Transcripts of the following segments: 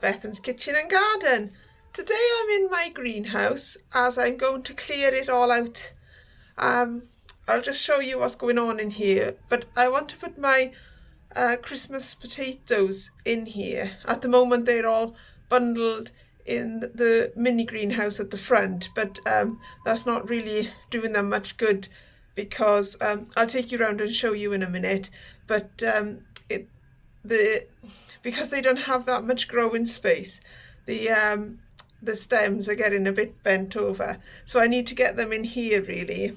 Bethan's Kitchen and Garden. Today I'm in my greenhouse as I'm going to clear it all out. I'll just show you what's going on in here, but I want to put my Christmas potatoes in here. At the moment they're all bundled in the mini greenhouse at the front, but that's not really doing them much good because I'll take you around and show you in a minute, but because they don't have that much growing space, the stems are getting a bit bent over, so I need to get them in here really.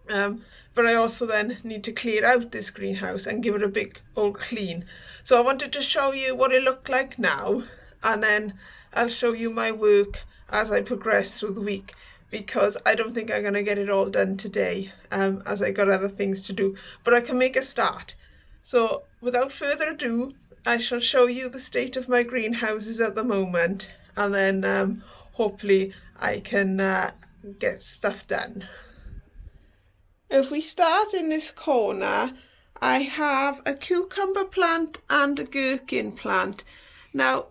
But I also then need to clear out this greenhouse and give it a big old clean. So I wanted to show you what it looked like now, and then I'll show you my work as I progress through the week, because I don't think I'm going to get it all done today, as I got other things to do, but I can make a start. So without further ado, I shall show you the state of my greenhouses at the moment, and then hopefully I can get stuff done. If we start in this corner, I have a cucumber plant and a gherkin plant. Now,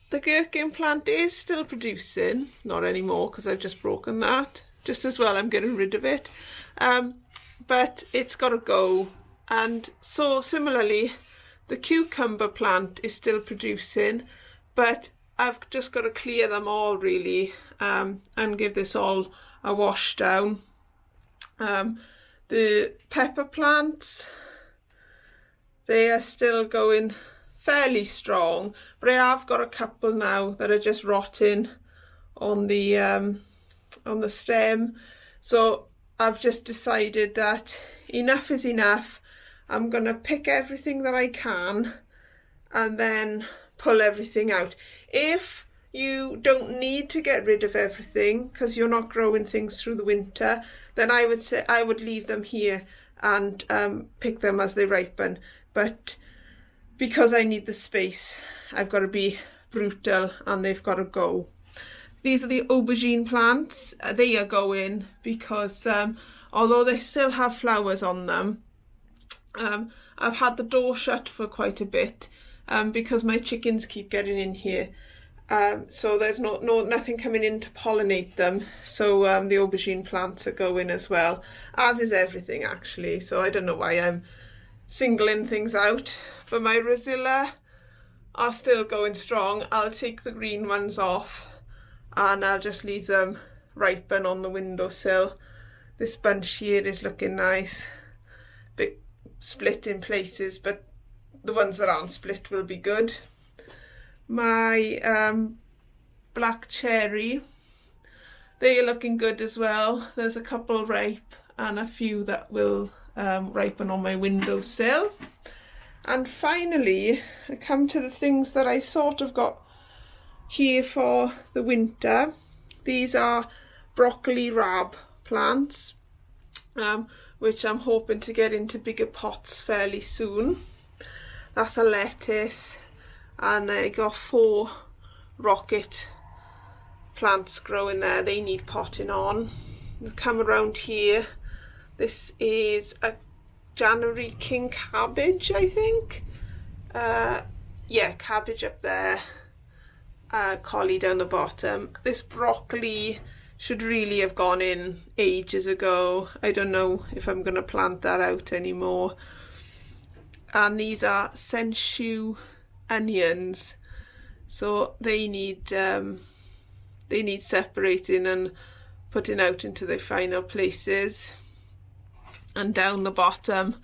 the gherkin plant is still producing, not anymore because I've just broken that. Just as well I'm getting rid of it. But it's got to go. And so similarly, the cucumber plant is still producing, but I've just got to clear them all really, and give this all a wash down. The pepper plants, they are still going fairly strong, but I have got a couple now that are just rotting on the stem. So I've just decided that enough is enough. I'm gonna pick everything that I can and then pull everything out. If you don't need to get rid of everything because you're not growing things through the winter, then I would say I would leave them here and pick them as they ripen. But because I need the space, I've got to be brutal and they've got to go. These are the aubergine plants. They are going because although they still have flowers on them, I've had the door shut for quite a bit because my chickens keep getting in here. So there's nothing coming in to pollinate them, so the aubergine plants are going as well, as is everything actually. So I don't know why I'm singling things out, but my rosella are still going strong. I'll take the green ones off and I'll just leave them ripen on the windowsill. This bunch here is looking nice, bit split in places, but the ones that aren't split will be good. My black cherry, they are looking good as well. There's a couple ripe and a few that will ripen on my windowsill. And finally, I come to the things that I sort of got here for the winter. These are broccoli rab plants, which I'm hoping to get into bigger pots fairly soon. That's a lettuce. And I got 4 rocket plants growing there. They need potting on. I'll come around here. This is a January king cabbage, I think. Yeah, cabbage up there. Collie down the bottom. This broccoli should really have gone in ages ago. I don't know if I'm going to plant that out anymore. And these are sensu onions, so they need separating and putting out into their final places. And down the bottom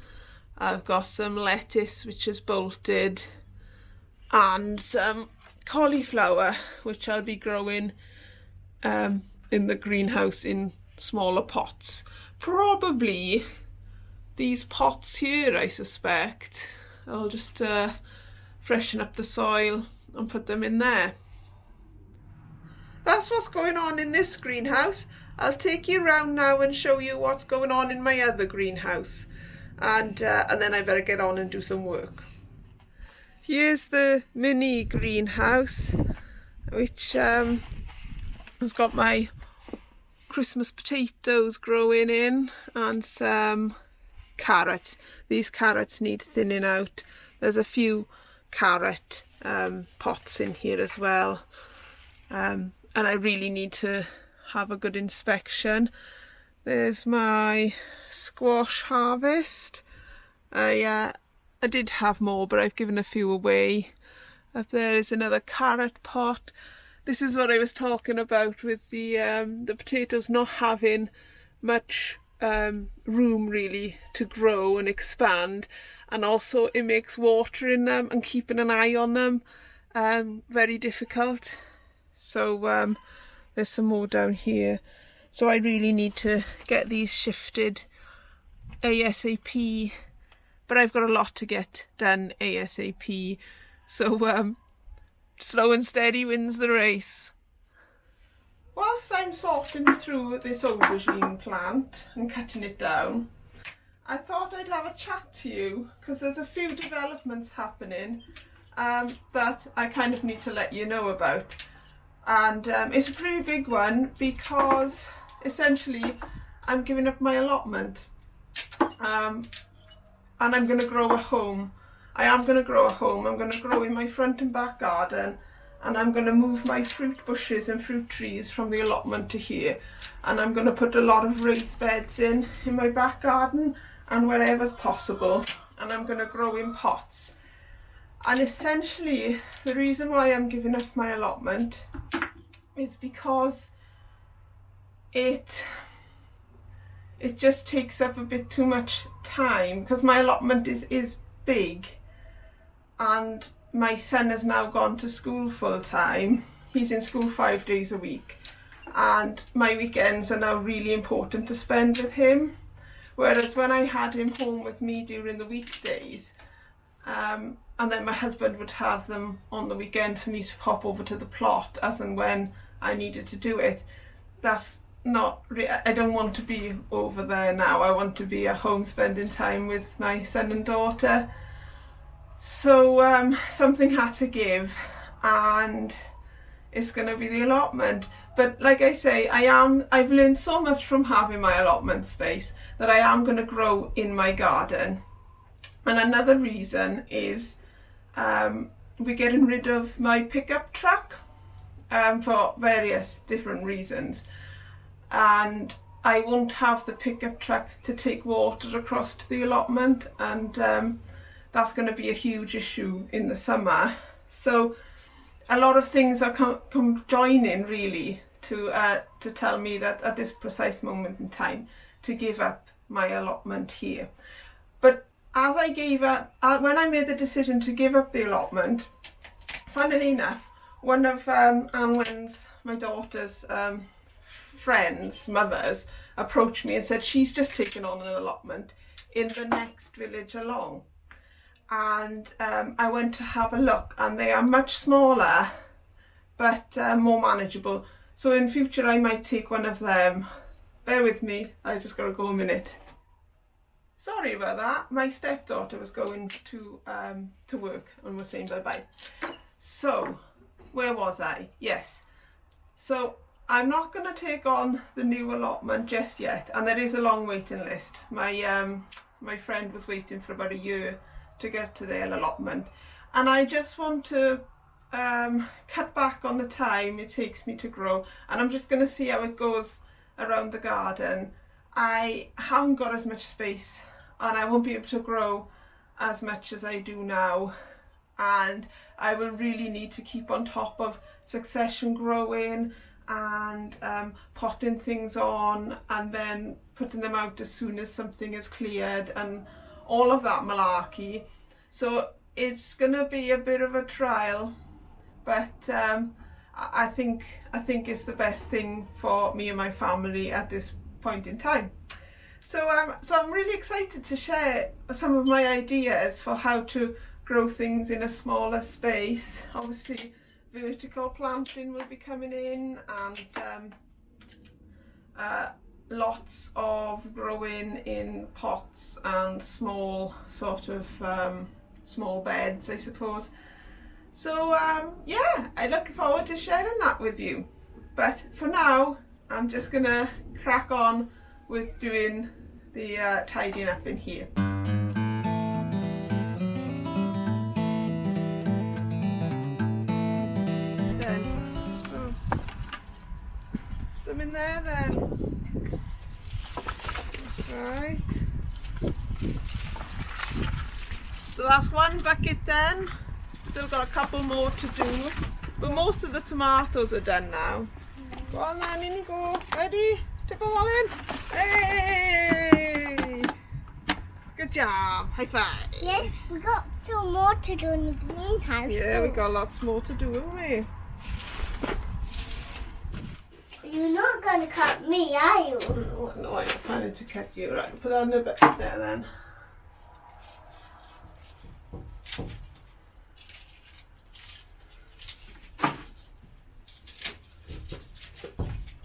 I've got some lettuce which is bolted and some cauliflower which I'll be growing in the greenhouse in smaller pots. Probably these pots here, I suspect. I'll just freshen up the soil and put them in there. That's what's going on in this greenhouse. I'll take you around now and show you what's going on in my other greenhouse, and then I better get on and do some work. Here's the mini greenhouse, which has got my Christmas potatoes growing in and some carrots. These carrots need thinning out. There's a few carrot pots in here as well, and I really need to have a good inspection. There's my squash harvest. I did have more, but I've given a few away. Up there is another carrot pot. This is what I was talking about with the potatoes not having much room really to grow and expand, and also it makes watering them and keeping an eye on them very difficult. So there's some more down here. So I really need to get these shifted ASAP, but I've got a lot to get done ASAP. So slow and steady wins the race. Whilst I'm sorting through this aubergine plant and cutting it down, I thought I'd have a chat to you because there's a few developments happening that I kind of need to let you know about. And it's a pretty big one because essentially I'm giving up my allotment, and I'm going to grow a home. I am going to grow a home. I'm going to grow in my front and back garden, and I'm going to move my fruit bushes and fruit trees from the allotment to here, and I'm going to put a lot of raised beds in my back garden and wherever's possible, and I'm going to grow in pots. And essentially the reason why I'm giving up my allotment is because it just takes up a bit too much time, because my allotment is big, and my son has now gone to school full time. He's in school 5 days a week, and my weekends are now really important to spend with him, whereas when I had him home with me during the weekdays, and then my husband would have them on the weekend for me to pop over to the plot as and when I needed to do it. That's not I don't want to be over there now. I want to be at home spending time with my son and daughter. So something had to give, and it's going to be the allotment. But like I say, I've learned so much from having my allotment space that I am going to grow in my garden. And another reason is we're getting rid of my pickup truck for various different reasons, and I won't have the pickup truck to take water across to the allotment, and that's going to be a huge issue in the summer. So a lot of things are come joining really to tell me that at this precise moment in time to give up my allotment here. But as I gave up, when I made the decision to give up the allotment, funnily enough, one of Anwen's, my daughter's friends, mothers, approached me and said she's just taken on an allotment in the next village along. And I went to have a look, and they are much smaller but more manageable. So in future I might take one of them. Bear with me, I just gotta go a minute. Sorry about that, my stepdaughter was going to work and was saying bye-bye. So, where was I? Yes. So, I'm not going to take on the new allotment just yet, and there is a long waiting list. My friend was waiting for about a year to get to their allotment, and I just want to cut back on the time it takes me to grow, and I'm just going to see how it goes around the garden. I haven't got as much space, and I won't be able to grow as much as I do now, and I will really need to keep on top of succession growing and potting things on and then putting them out as soon as something is cleared and all of that malarkey. So it's gonna be a bit of a trial, but I think it's the best thing for me and my family at this point in time. So I'm really excited to share some of my ideas for how to grow things in a smaller space. Obviously vertical planting will be coming in, and lots of growing in pots and small sort of small beds, I suppose. So yeah, I look forward to sharing that with you. But for now, I'm just gonna crack on with doing the tidying up in here. then. Right. So that's one bucket done. Still got a couple more to do. But most of the tomatoes are done now. Go on then, in you go. Ready? Tip them all in. Hey! Good job. High five. Yes, we got some more to do in the greenhouse. Yeah, too. we got lots more to do, haven't we? You're not going to cut me, are you? Oh, no, I'm planning to cut you. Right, put on a bit there then.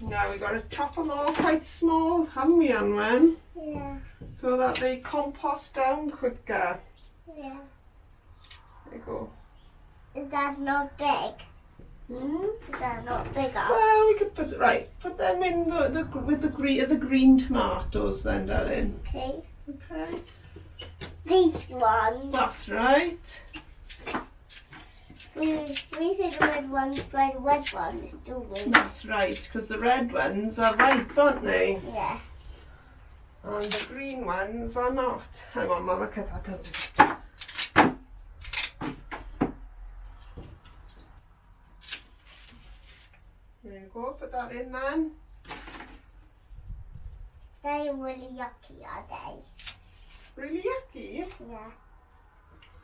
Now we've got to chop them all quite small, haven't we, Anwen? Yeah. So that they compost down quicker. Yeah. There you go. Is that not big? Hmm? Is that not bigger? Well, we could put them in with the green tomatoes then, darling. Okay. Okay. These ones. That's right. We did the red ones by the red ones, do we? That's right, because the red ones are ripe, aren't they? Yeah. And the green ones are not. Hang on, Mama, cut that out. There you go, put that in then. They're really yucky, are they? Really yucky. Yeah.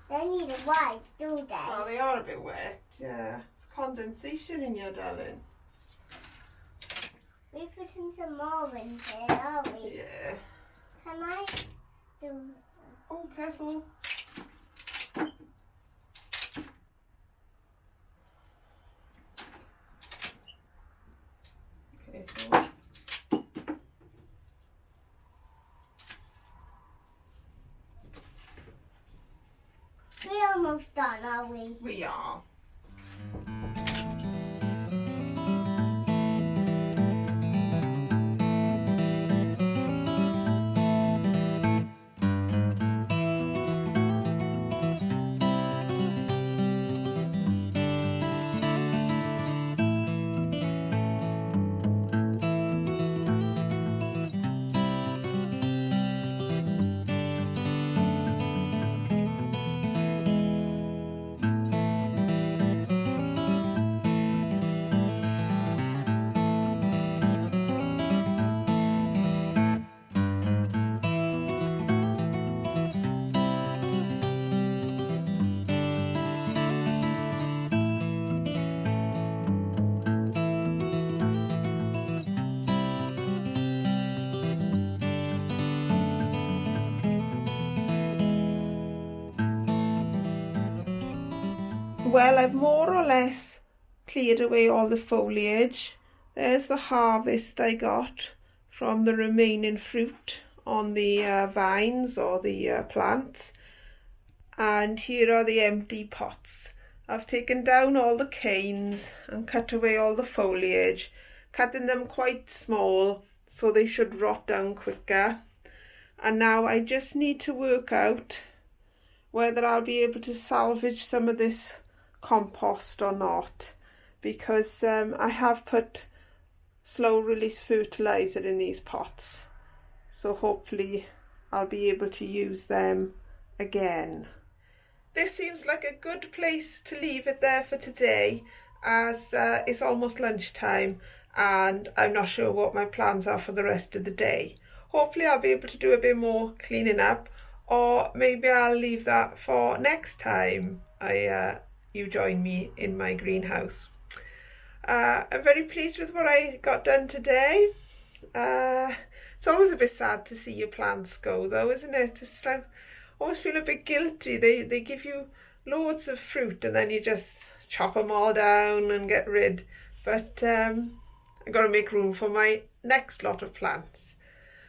They need a wipe, do they? Oh, they are a bit wet, yeah. It's condensation in your darling. We're putting some more in here, are we? Yeah. Can I do Oh, careful. Careful. We're almost done, are we? We are. Well, I've more or less cleared away all the foliage. There's the harvest I got from the remaining fruit on the vines or the plants. And here are the empty pots. I've taken down all the canes and cut away all the foliage, cutting them quite small so they should rot down quicker. And now I just need to work out whether I'll be able to salvage some of this compost or not, because I have put slow release fertilizer in these pots, so hopefully I'll be able to use them again. This seems like a good place to leave it there for today, as it's almost lunchtime and I'm not sure what my plans are for the rest of the day. Hopefully I'll be able to do a bit more cleaning up, or maybe I'll leave that for next time you join me in my greenhouse. I'm very pleased with what I got done today. It's always a bit sad to see your plants go though, isn't it? It's like, I always feel a bit guilty. They give you loads of fruit and then you just chop them all down and get rid. But I've got to make room for my next lot of plants.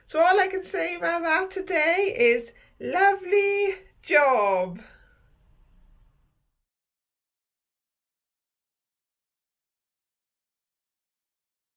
So all I can say about that today is lovely job.